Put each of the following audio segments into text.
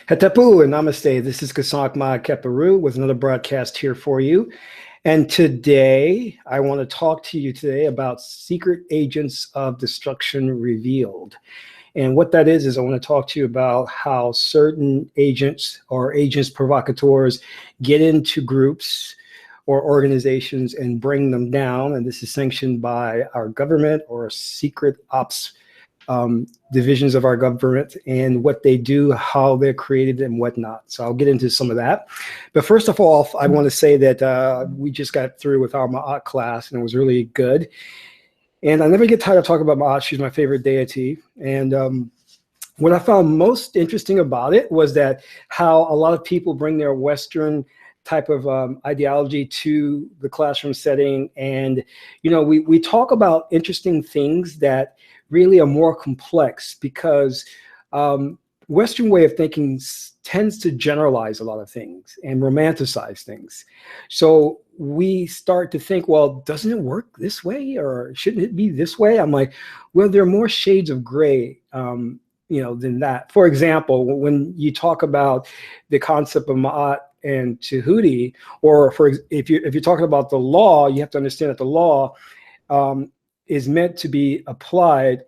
Hetapu and namaste. This is Kasak Ma Keparu with another broadcast here for you. And today, I want to talk to you today about secret agents of destruction revealed. And what that is I want to talk to you about how certain agents or agents provocateurs get into groups or organizations and bring them down. And this is sanctioned by our government or secret ops divisions of our government and what they do, how they're created and whatnot. So I'll get into some of that. But first of all, I want to say that we just got through with our Ma'at class and it was really good. And I never get tired of talking about Ma'at. She's my favorite deity. And what I found most interesting about it was that how a lot of people bring their Western type of ideology to the classroom setting. And, you know, we talk about interesting things that really are more complex because Western way of thinking tends to generalize a lot of things and romanticize things. So we start to think, well, doesn't it work this way or shouldn't it be this way? I'm like, well, there are more shades of gray than that. For example, when you talk about the concept of Ma'at and Tahuti, or if you're talking about the law, you have to understand that the law is meant to be applied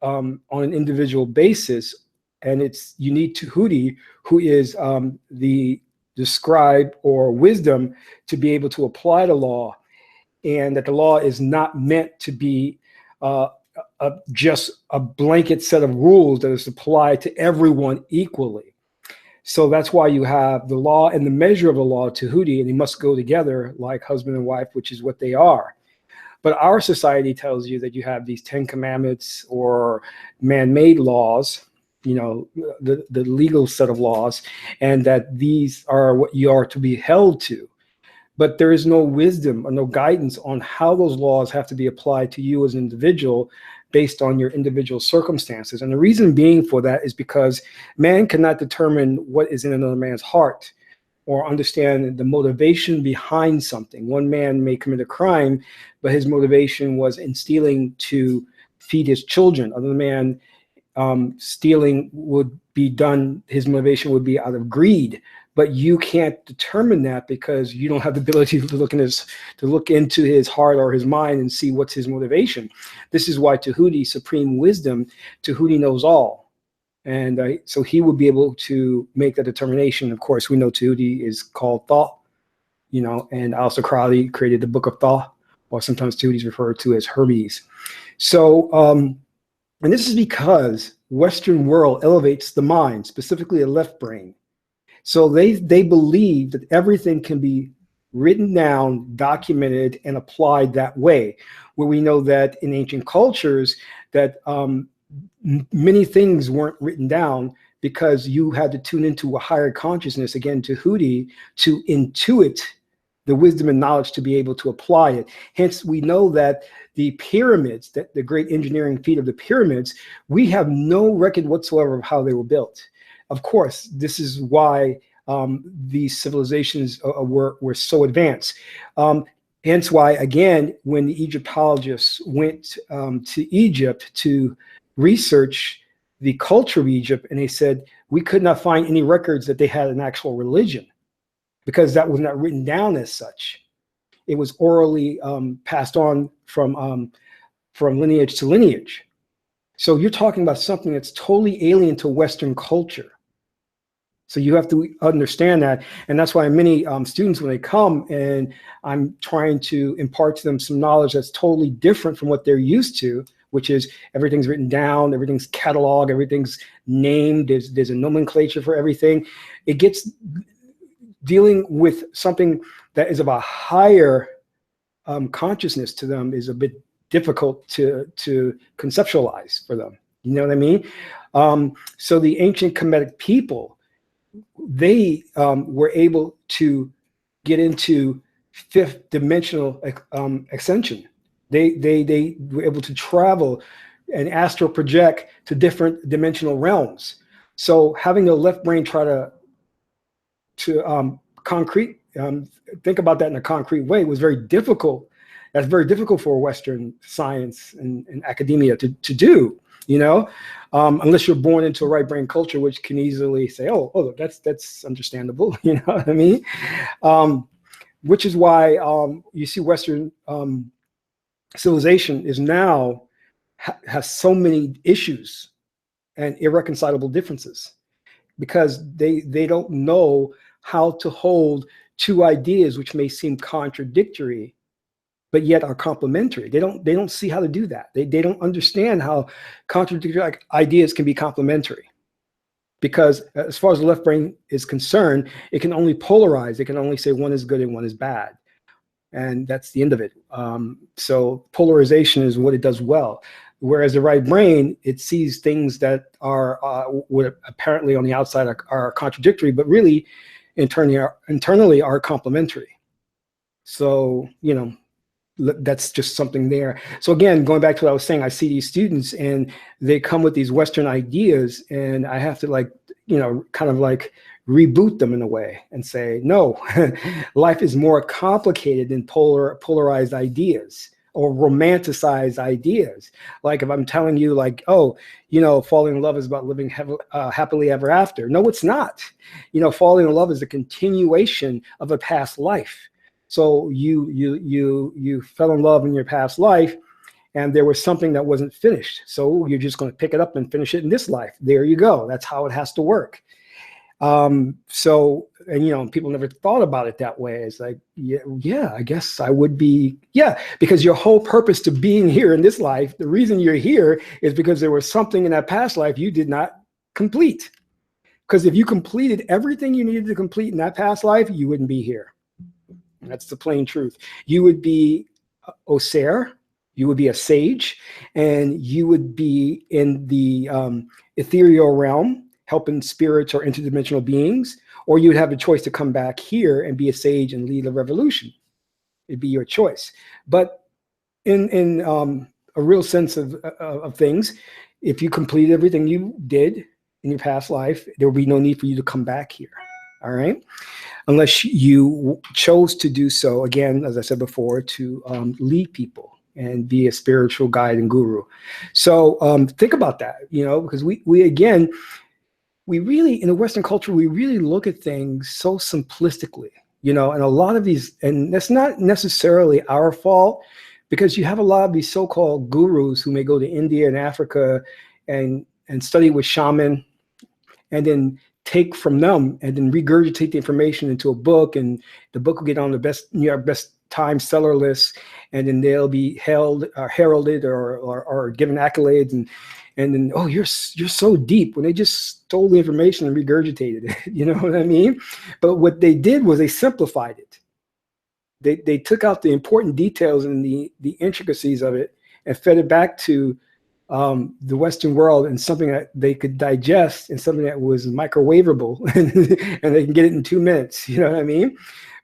on an individual basis, and it's unique to Tahuti, who is the scribe or wisdom to be able to apply the law, and that the law is not meant to be just a blanket set of rules that is applied to everyone equally. So that's why you have the law and the measure of the law, Tahuti, and they must go together like husband and wife, which is what they are. But our society tells you that you have these 10 commandments or man-made laws, you know, the legal set of laws, and that these are what you are to be held to. But there is no wisdom or no guidance on how those laws have to be applied to you as an individual based on your individual circumstances. And the reason being for that is because man cannot determine what is in another man's heart or understand the motivation behind something. One man may commit a crime, but his motivation was in stealing to feed his children. Another man stealing would be done, his motivation would be out of greed. But you can't determine that because you don't have the ability to look into his heart or his mind and see what's his motivation. This is why Tahuti, supreme wisdom, Tahuti knows all. And so he would be able to make that determination. Of course, we know Tahuti is called thought, you know, and also Crowley created the Book of Thought, or sometimes Tahuti is referred to as Hermes. So, and this is because Western world elevates the mind, specifically the left brain. So they believe that everything can be written down, documented, and applied that way, where we know that in ancient cultures that many things weren't written down because you had to tune into a higher consciousness, again, Tahuti, to intuit the wisdom and knowledge to be able to apply it. Hence, we know that the pyramids, that the great engineering feat of the pyramids, we have no record whatsoever of how they were built. Of course, this is why these civilizations were so advanced. Hence why, again, when the Egyptologists went to Egypt to research the culture of Egypt, and they said, we could not find any records that they had an actual religion because that was not written down as such. It was orally passed on from lineage to lineage. So you're talking about something that's totally alien to Western culture. So you have to understand that. And that's why many students, when they come and I'm trying to impart to them some knowledge that's totally different from what they're used to, which is everything's written down, everything's cataloged, everything's named, there's a nomenclature for everything. It gets dealing with something that is of a higher consciousness to them is a bit difficult to conceptualize for them. You know what I mean? So the ancient Kemetic people, they were able to get into fifth dimensional ascension. They were able to travel and astral project to different dimensional realms. So having the left brain try to think about that in a concrete way was very difficult That's very difficult for Western science and academia to do, you know, unless you're born into a right brain culture, which can easily say, oh, that's understandable. You know what I mean? Which is why you see Western civilization is now has so many issues and irreconcilable differences, because they don't know how to hold two ideas which may seem contradictory but yet are complementary. They don't see how to do that. They don't understand how contradictory ideas can be complementary, because as far as the left brain is concerned, it can only polarize. It can only say one is good and one is bad, and that's the end of it. So polarization is what it does well. Whereas the right brain, it sees things that are apparently on the outside are contradictory, but really internally are complementary. So, you know, that's just something there. So again, going back to what I was saying, I see these students and they come with these Western ideas, and I have to, like, you know, kind of like reboot them in a way and say, no, life is more complicated than polarized ideas or romanticized ideas. Like if I'm telling you, like, oh, you know, falling in love is about living happily ever after. No, it's not. You know, falling in love is a continuation of a past life. So you fell in love in your past life, and there was something that wasn't finished. So you're just going to pick it up and finish it in this life. There you go. That's how it has to work. So, and you know, people never thought about it that way. It's like, yeah, I guess I would be, yeah, because your whole purpose to being here in this life, the reason you're here is because there was something in that past life you did not complete. Because if you completed everything you needed to complete in that past life, you wouldn't be here. That's the plain truth. You would be Oser, you would be a sage, and you would be in the ethereal realm, helping spirits or interdimensional beings, or you would have a choice to come back here and be a sage and lead a revolution. It'd be your choice. But in a real sense of things, if you completed everything you did in your past life, there would be no need for you to come back here. All right? Unless you chose to do so, again, as I said before, to lead people and be a spiritual guide and guru. So think about that, you know, because we really, in the Western culture, we really look at things so simplistically, you know, and a lot of these, and that's not necessarily our fault, because you have a lot of these so-called gurus who may go to India and Africa and study with shaman, and then take from them and then regurgitate the information into a book, and the book will get on the best New York best time seller list, and then they'll be heralded or given accolades, and then, oh, you're so deep, when they just stole the information and regurgitated it. You know what I mean? But what they did was they simplified it. They took out the important details and the intricacies of it and fed it back to the Western world, and something that they could digest, and something that was microwavable, and they can get it in 2 minutes. You know what I mean?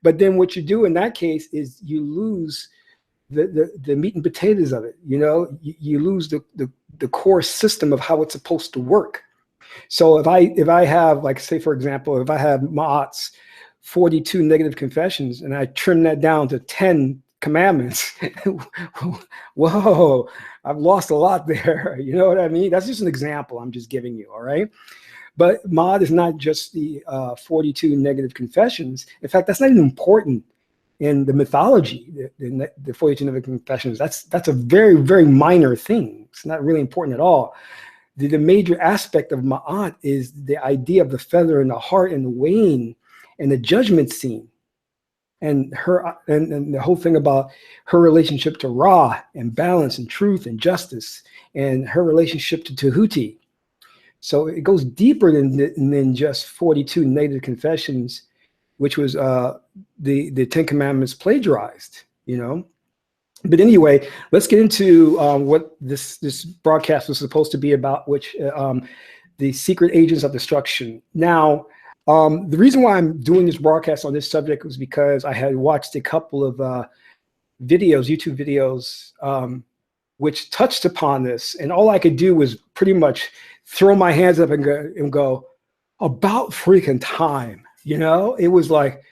But then what you do in that case is you lose the meat and potatoes of it. You know, you lose the core system of how it's supposed to work. So if I have, like, say for example, if I have Ma'at's 42 negative confessions and I trim that down to 10 commandments, whoa, I've lost a lot there. You know what I mean? That's just an example I'm just giving you, all right? But Ma'at is not just the 42 negative confessions. In fact, that's not even important in the mythology, the 42 negative confessions. That's a very, very minor thing. It's not really important at all. The major aspect of Ma'at is the idea of the feather and the heart and the weighing and the judgment scene. And her and the whole thing about her relationship to Ra and balance and truth and justice, and her relationship to Tahuti. So it goes deeper than just 42 negative confessions, which was the 10 Commandments plagiarized, you know. But anyway, let's get into what this broadcast was supposed to be about, which the secret agents of destruction. Now, the reason why I'm doing this broadcast on this subject was because I had watched a couple of videos, YouTube videos, which touched upon this, and all I could do was pretty much throw my hands up and go about freaking time. You know, it was like,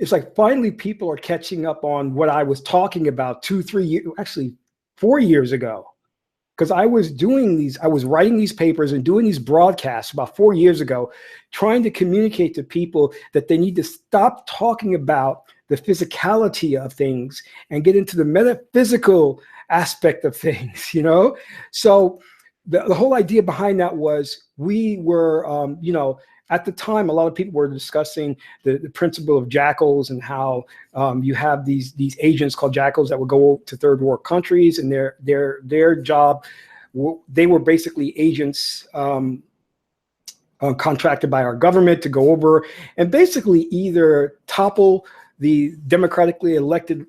it's like finally people are catching up on what I was talking about 2, 3 years, actually 4 years ago. Because I was writing these papers and doing these broadcasts about 4 years ago, trying to communicate to people that they need to stop talking about the physicality of things and get into the metaphysical aspect of things, you know? So the whole idea behind that was we were, at the time, a lot of people were discussing the principle of jackals and how you have these agents called jackals that would go to third world countries, and their job, they were basically agents contracted by our government to go over and basically either topple the democratically elected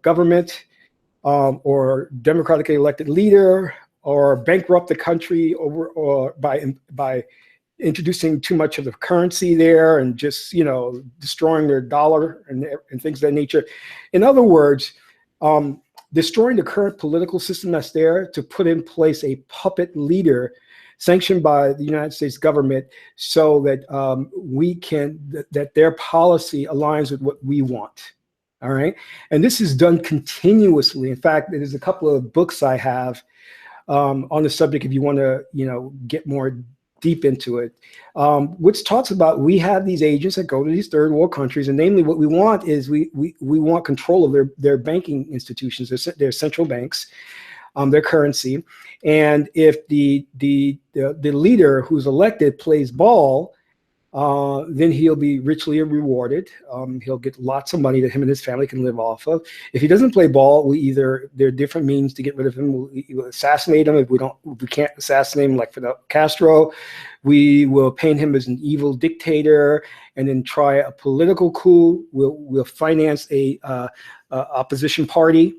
government or democratically elected leader, or bankrupt the country over or by introducing too much of the currency there and just, destroying their dollar and things of that nature. In other words, destroying the current political system that's there to put in place a puppet leader sanctioned by the United States government so that that their policy aligns with what we want. All right. And this is done continuously. In fact, there's a couple of books I have on the subject if you want to, get more deep into it, which talks about we have these agents that go to these third world countries, and namely what we want is we want control of their banking institutions, their central banks, their currency. And if the leader who's elected plays ball, then he'll be richly rewarded. He'll get lots of money that him and his family can live off of. If he doesn't play ball, there are different means to get rid of him. We'll assassinate him. If we can't assassinate him, like Fidel Castro, we will paint him as an evil dictator and then try a political coup. We'll finance a opposition party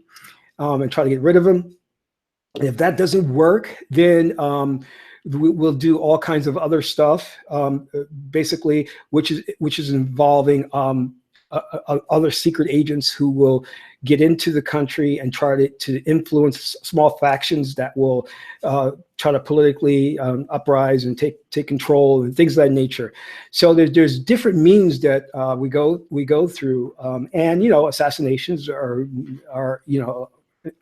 and try to get rid of him. And if that doesn't work, then we'll do all kinds of other stuff, basically, which is involving other secret agents who will get into the country and try to influence small factions that will try to politically uprise and take control and things of that nature. So there's different means that we go through, and assassinations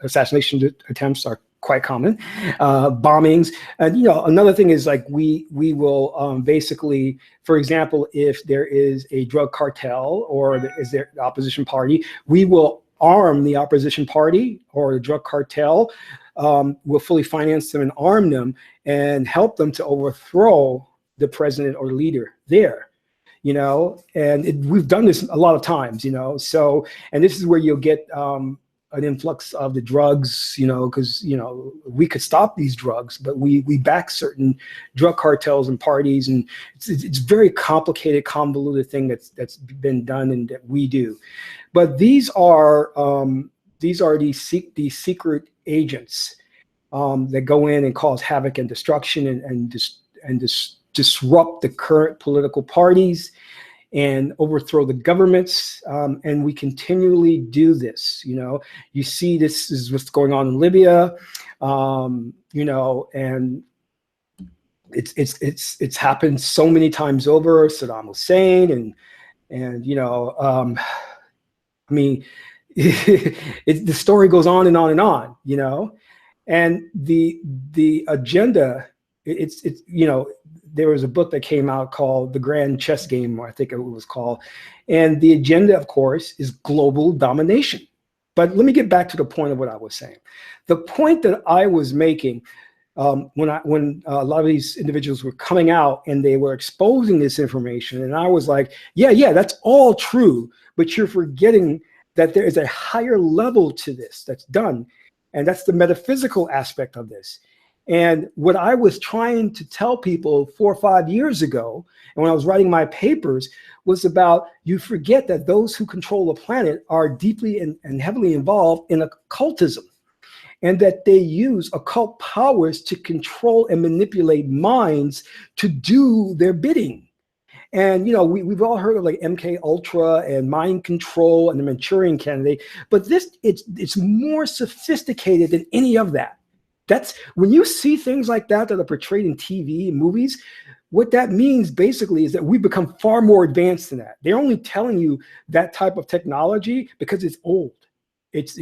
assassination attempts are quite common, bombings. And, another thing is like we will basically, for example, if there is a drug cartel or is there an opposition party, we will arm the opposition party or the drug cartel. We'll fully finance them and arm them and help them to overthrow the president or leader there. And we've done this a lot of times, so, and this is where you'll get an influx of the drugs, because, we could stop these drugs, but we back certain drug cartels and parties, and it's very complicated, convoluted thing that's been done and that we do. But these are these secret agents that go in and cause havoc and destruction and disrupt the current political parties and overthrow the governments, and we continually do this. You see, this is what's going on in Libya, and it's happened so many times over. Saddam Hussein, and I mean, the story goes on and on and on. And the agenda, it's there was a book that came out called The Grand Chess Game, I think it was called. And the agenda, of course, is global domination. But let me get back to the point of what I was saying. The point that I was making when a lot of these individuals were coming out and they were exposing this information, and I was like, yeah, that's all true, but you're forgetting that there is a higher level to this that's done. And that's the metaphysical aspect of this. And what I was trying to tell people 4 or 5 years ago, and when I was writing my papers, was about, you forget that those who control the planet are deeply and heavily involved in occultism, and that they use occult powers to control and manipulate minds to do their bidding. And, we've all heard of like MK Ultra and mind control and the Manchurian Candidate, but it's more sophisticated than any of that. That's when you see things like that are portrayed in TV and movies, what that means basically is that we've become far more advanced than that. They're only telling you that type of technology because it's old. It's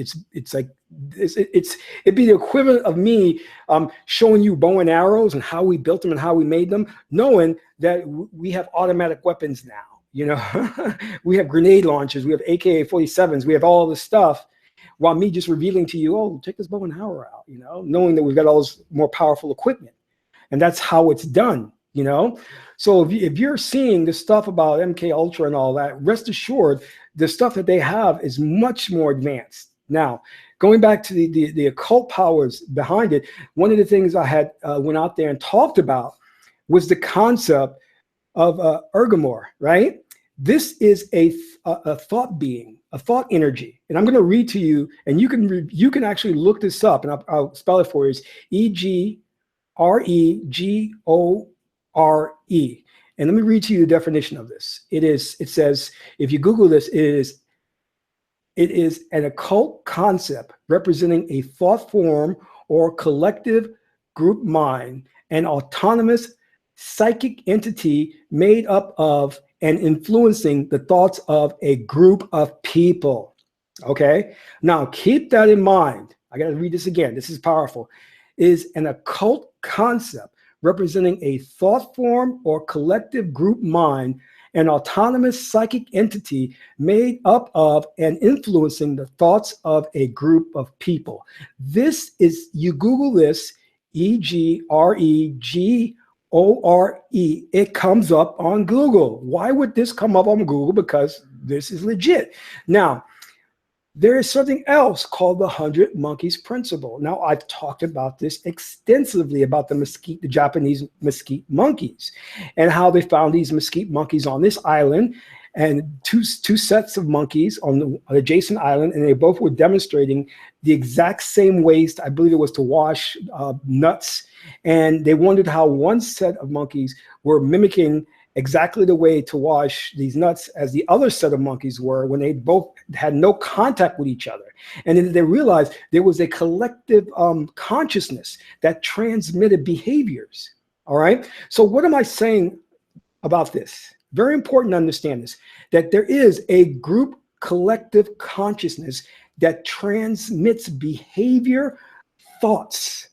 like it'd be the equivalent of me showing you bow and arrows and how we built them and how we made them, knowing that we have automatic weapons now. You know, we have grenade launchers, we have AK-47s, we have all this stuff, while me just revealing to you, oh, take this bow and arrow out, you know, knowing that we've got all this more powerful equipment. And that's how it's done, you know. So if you're seeing the stuff about MK Ultra and all that, rest assured, the stuff that they have is much more advanced. Now, going back to the occult powers behind it, one of the things I had went out there and talked about was the concept of ergomor, right? This is a thought being, a thought energy. And I'm going to read to you, and you can actually look this up, and I'll spell it for you. It's EGREGORE. And let me read to you the definition of this. It says, if you Google this, it is an occult concept representing a thought form or collective group mind, an autonomous psychic entity made up of and influencing the thoughts of a group of people. Okay, now keep that in mind. I got to read this again. This is powerful. Is an occult concept representing a thought form or collective group mind, an autonomous psychic entity made up of and influencing the thoughts of a group of people. This is, you Google this, EGREGORE, it comes up on Google. Why would this come up on Google? Because this is legit. Now, there is something else called the 100 Monkeys Principle. Now, I've talked about this extensively, about the Japanese mesquite monkeys, and how they found these mesquite monkeys on this island, and two sets of monkeys on the adjacent island, and they both were demonstrating the exact same ways, I believe it was to wash nuts, and they wondered how one set of monkeys were mimicking exactly the way to wash these nuts as the other set of monkeys were, when they both had no contact with each other. And then they realized there was a collective consciousness that transmitted behaviors. All right. So what am I saying about this? Very important to understand this, that there is a group collective consciousness that transmits behavior, thoughts,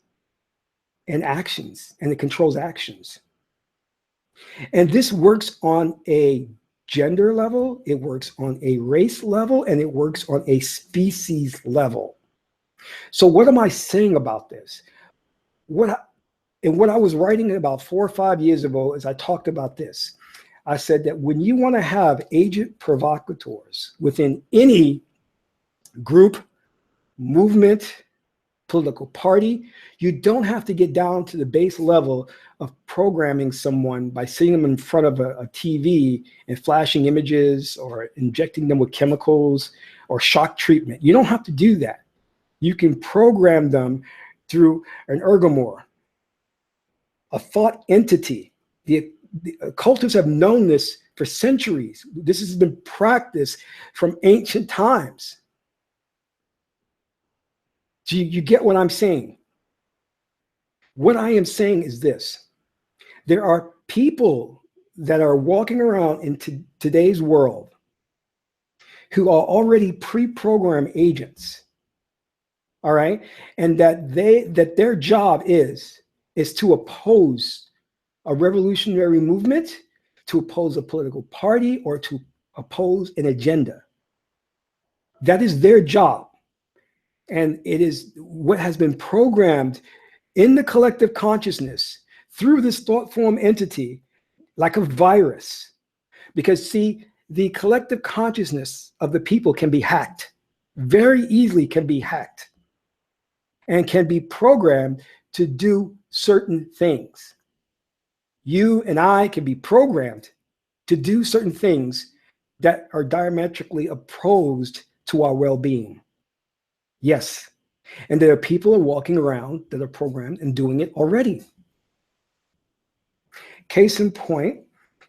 and actions, and it controls actions. And this works on a gender level, it works on a race level, and it works on a species level. So what am I saying about this? What I was writing about 4 or 5 years ago, as I talked about this, I said that when you want to have agent provocateurs within any group, movement, political party, you don't have to get down to the base level of programming someone by sitting them in front of a TV and flashing images or injecting them with chemicals or shock treatment. You don't have to do that. You can program them through an ergomor, a thought entity. The occultists have known this for centuries. This has been practiced from ancient times. Do you get what I'm saying? What I am saying is this. There are people that are walking around in today's world who are already pre-programmed agents. All right? And that their job is to oppose a revolutionary movement, to oppose a political party, or to oppose an agenda. That is their job. And it is what has been programmed in the collective consciousness through this thought form entity, like a virus. Because see, the collective consciousness of the people can be hacked, very easily can be hacked, and can be programmed to do certain things. You and I can be programmed to do certain things that are diametrically opposed to our well-being. Yes. And there are people who are walking around that are programmed and doing it already. Case in point,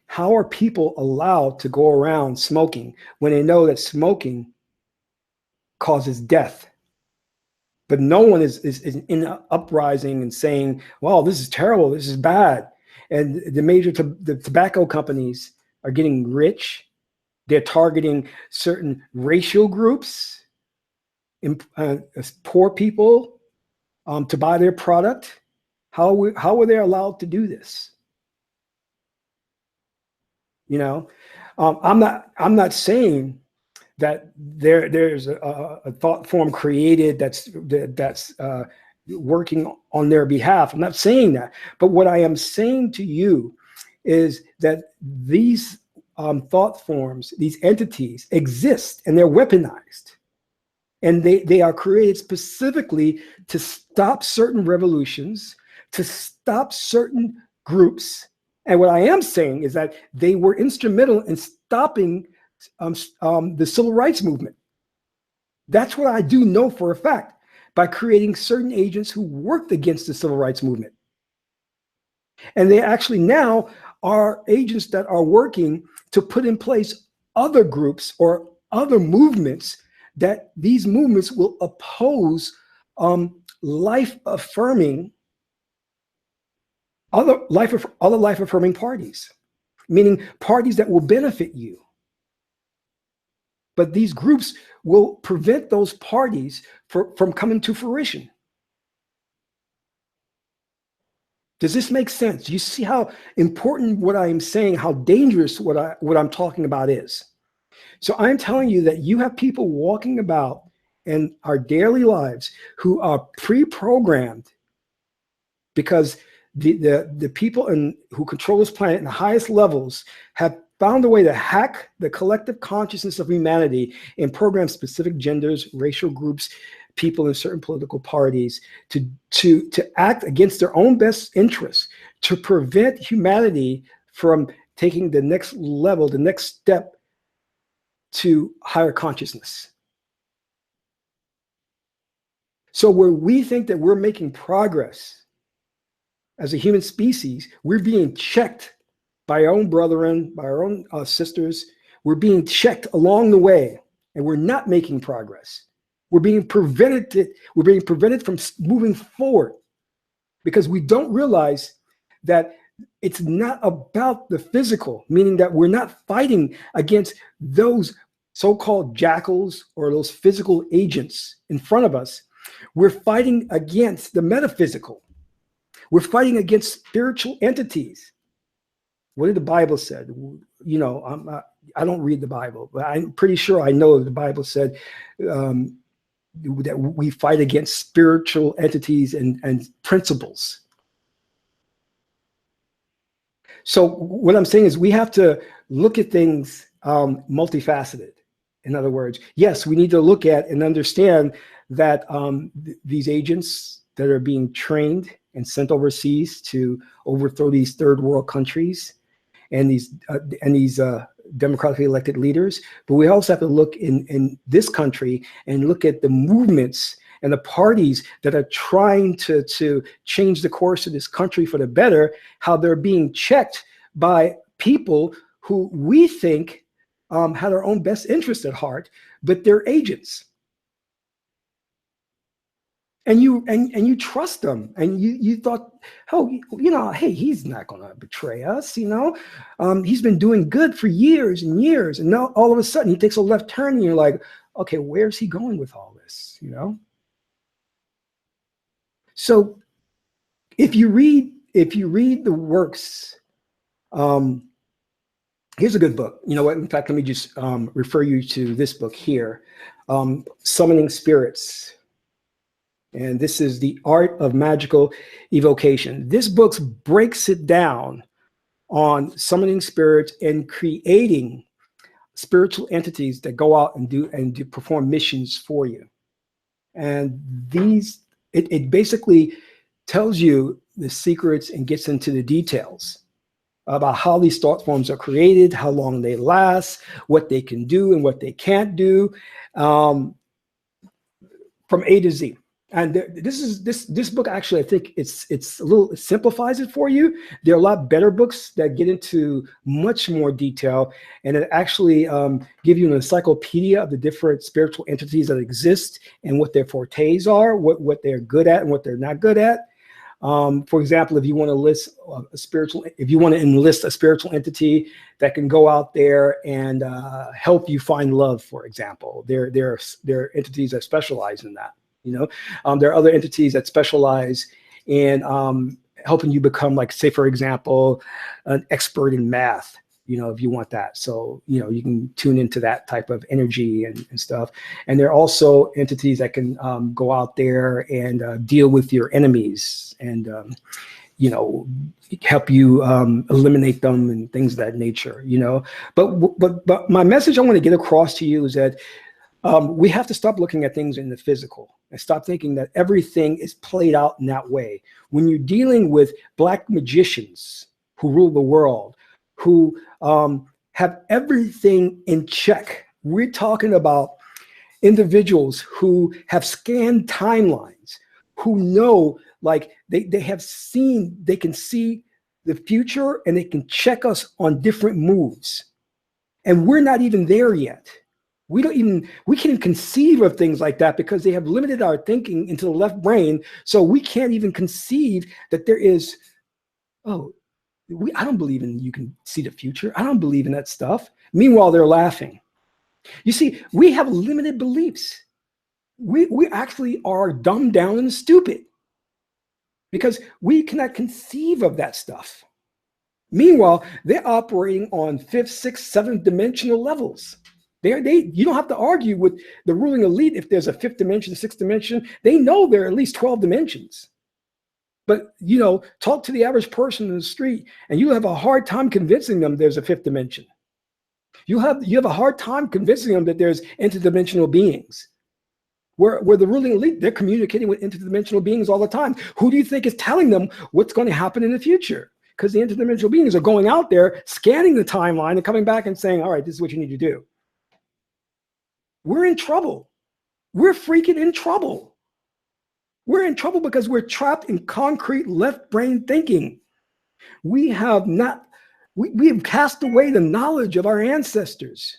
how are people allowed to go around smoking when they know that smoking causes death? But no one is in an uprising and saying, well, this is terrible, this is bad. And the tobacco companies are getting rich. They're targeting certain racial groups, poor people, to buy their product. How were they allowed to do this? You know, I'm not saying that there's a thought form created that's working on their behalf. I'm not saying that, but what I am saying to you is that these thought forms, these entities exist, and they're weaponized, and they are created specifically to stop certain revolutions, to stop certain groups. And what I am saying is that they were instrumental in stopping the civil rights movement. That's what I do know for a fact, by creating certain agents who worked against the civil rights movement. And they actually now are agents that are working to put in place other groups or other movements, that these movements will oppose life-affirming other life-affirming parties, meaning parties that will benefit you. But these groups will prevent those parties from coming to fruition. Does this make sense? You see how important what I am saying, how dangerous what I'm talking about is. So I'm telling you that you have people walking about in our daily lives who are pre-programmed, because the people who control this planet in the highest levels have found a way to hack the collective consciousness of humanity and program specific genders, racial groups, people in certain political parties to act against their own best interests, to prevent humanity from taking the next level, the next step to higher consciousness. So where we think that we're making progress as a human species, we're being checked by our own brethren, by our own sisters. We're being checked along the way, and we're not making progress. We're being prevented from moving forward, because we don't realize that it's not about the physical, meaning that we're not fighting against those so-called jackals or those physical agents in front of us. We're fighting against the metaphysical. We're fighting against spiritual entities. What did the Bible said? You know, I don't read the Bible, but I'm pretty sure I know the Bible said that we fight against spiritual entities and principles. So what I'm saying is we have to look at things multifaceted. In other words, yes, we need to look at and understand that these agents that are being trained and sent overseas to overthrow these third world countries and these democratically elected leaders. But we also have to look in this country and look at the movements and the parties that are trying to change the course of this country for the better, how they're being checked by people who we think had our own best interest at heart, but they're agents. And you trust them, and you thought, oh, you know, hey, he's not going to betray us, you know. He's been doing good for years and years, and now all of a sudden he takes a left turn, and you're like, okay, where's he going with all this, you know? So if you read the works, here's a good book. You know what? In fact, let me just refer you to this book here, Summoning Spirits. And this is The Art of Magical Evocation. This book breaks it down on summoning spirits and creating spiritual entities that go out and do perform missions for you. And it basically tells you the secrets and gets into the details about how these thought forms are created, how long they last, what they can do and what they can't do, from A to Z. And this book actually, I think it simplifies it for you. There are a lot better books that get into much more detail, and it actually give you an encyclopedia of the different spiritual entities that exist and what their fortes are, what they're good at and what they're not good at. For example, if you want to enlist a spiritual entity that can go out there and help you find love, for example, there are entities that specialize in that. There are other entities that specialize in helping you become, like, say, for example, an expert in math. If you want that. So, you can tune into that type of energy and stuff. And there are also entities that can go out there and deal with your enemies and, help you eliminate them and things of that nature, But my message I want to get across to you is that we have to stop looking at things in the physical and stop thinking that everything is played out in that way. When you're dealing with black magicians who rule the world, who have everything in check. We're talking about individuals who have scanned timelines, who know, like, they can see the future and they can check us on different moves. And we're not even there yet. We can't even conceive of things like that because they have limited our thinking into the left brain. So we can't even conceive that there is, I don't believe in you can see the future. I don't believe in that stuff. Meanwhile, they're laughing. You see, we have limited beliefs. We actually are dumbed down and stupid because we cannot conceive of that stuff. Meanwhile, they're operating on 5th, 6th, 7th dimensional levels. You don't have to argue with the ruling elite if there's a 5th dimension, 6th dimension. They know there are at least 12 dimensions. But, talk to the average person in the street and you'll have a hard time convincing them there's a 5th dimension. You have a hard time convincing them that there's interdimensional beings. Where the ruling elite, they're communicating with interdimensional beings all the time. Who do you think is telling them what's going to happen in the future? Because the interdimensional beings are going out there, scanning the timeline and coming back and saying, all right, this is what you need to do. We're in trouble. We're freaking in trouble. We're in trouble because we're trapped in concrete left brain thinking. We have cast away the knowledge of our ancestors.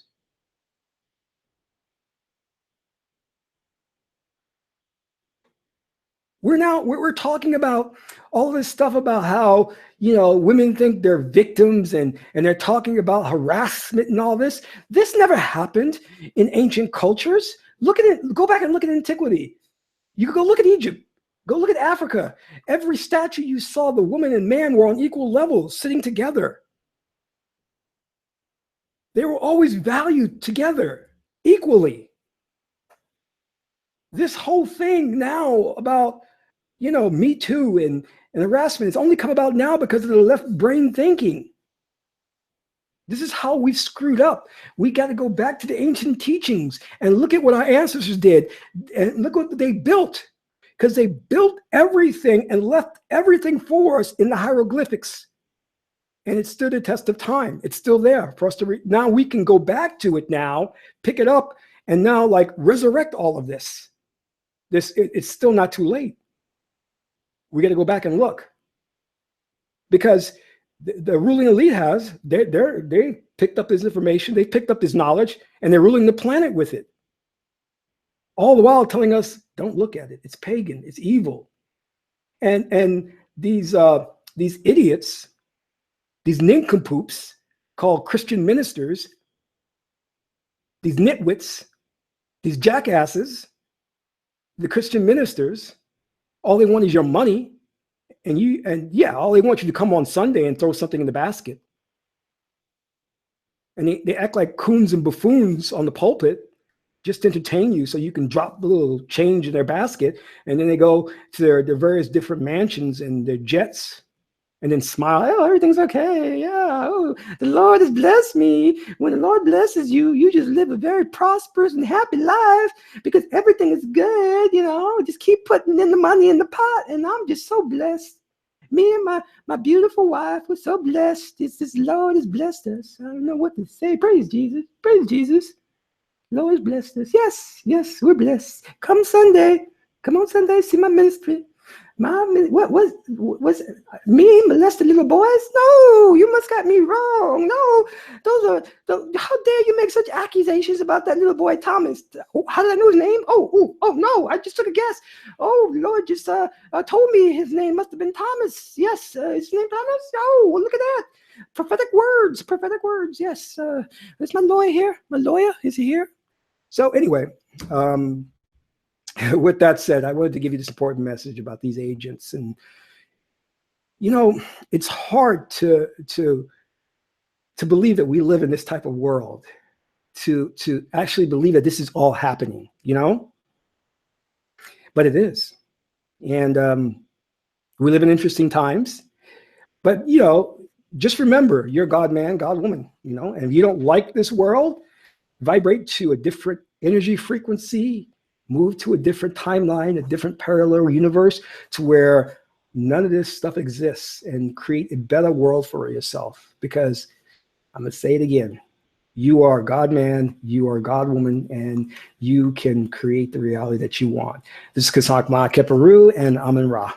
We're talking about all this stuff about how, women think they're victims and they're talking about harassment and all this. This never happened in ancient cultures. Look at it. Go back and look at antiquity. You could go look at Egypt. Go look at Africa. Every statue you saw, the woman and man were on equal levels, sitting together. They were always valued together, equally. This whole thing now about, Me Too and harassment, it's only come about now because of the left brain thinking. This is how we've screwed up. We got to go back to the ancient teachings and look at what our ancestors did and look what they built. Because they built everything and left everything for us in the hieroglyphics. And it stood the test of time. It's still there for us to read. Now we can go back to it now, pick it up, and now, like, resurrect all of this. It's still not too late. We got to go back and look. Because the ruling elite they picked up this information, they picked up this knowledge, and they're ruling the planet with it. All the while telling us, don't look at it. It's pagan. It's evil. And these idiots, these nincompoops called Christian ministers, these nitwits, these jackasses, the Christian ministers, all they want is your money. All they want you to come on Sunday and throw something in the basket. And they act like coons and buffoons on the pulpit, just to entertain you so you can drop the little change in their basket. And then they go to their various different mansions and their jets and then smile. Oh, everything's okay. Yeah. Oh, the Lord has blessed me. When the Lord blesses you, you just live a very prosperous and happy life because everything is good. Just keep putting in the money in the pot. And I'm just so blessed. Me and my beautiful wife were so blessed. This Lord has blessed us. I don't know what to say. Praise Jesus. Praise Jesus. Lord has blessed us. Yes, we're blessed. Come Sunday. Come on Sunday, see my ministry. Mom, what was me molested little boys? No, you must got me wrong. No, how dare you make such accusations about that little boy Thomas? How did I know his name? Oh no, I just took a guess. Oh, Lord just told me his name must have been Thomas. Yes, his name Thomas. Oh, well, look at that. Prophetic words. Yes, is my lawyer here? My lawyer, is he here? So anyway, with that said, I wanted to give you this important message about these agents. And, it's hard to believe that we live in this type of world, to actually believe that this is all happening, but it is. And we live in interesting times, but, just remember, you're God man, God woman, and if you don't like this world, vibrate to a different energy frequency, move to a different timeline, a different parallel universe to where none of this stuff exists, and create a better world for yourself. Because I'm going to say it again, you are God man, you are God woman, and you can create the reality that you want. This is Kasak Ma Keparu, and Amen Ra.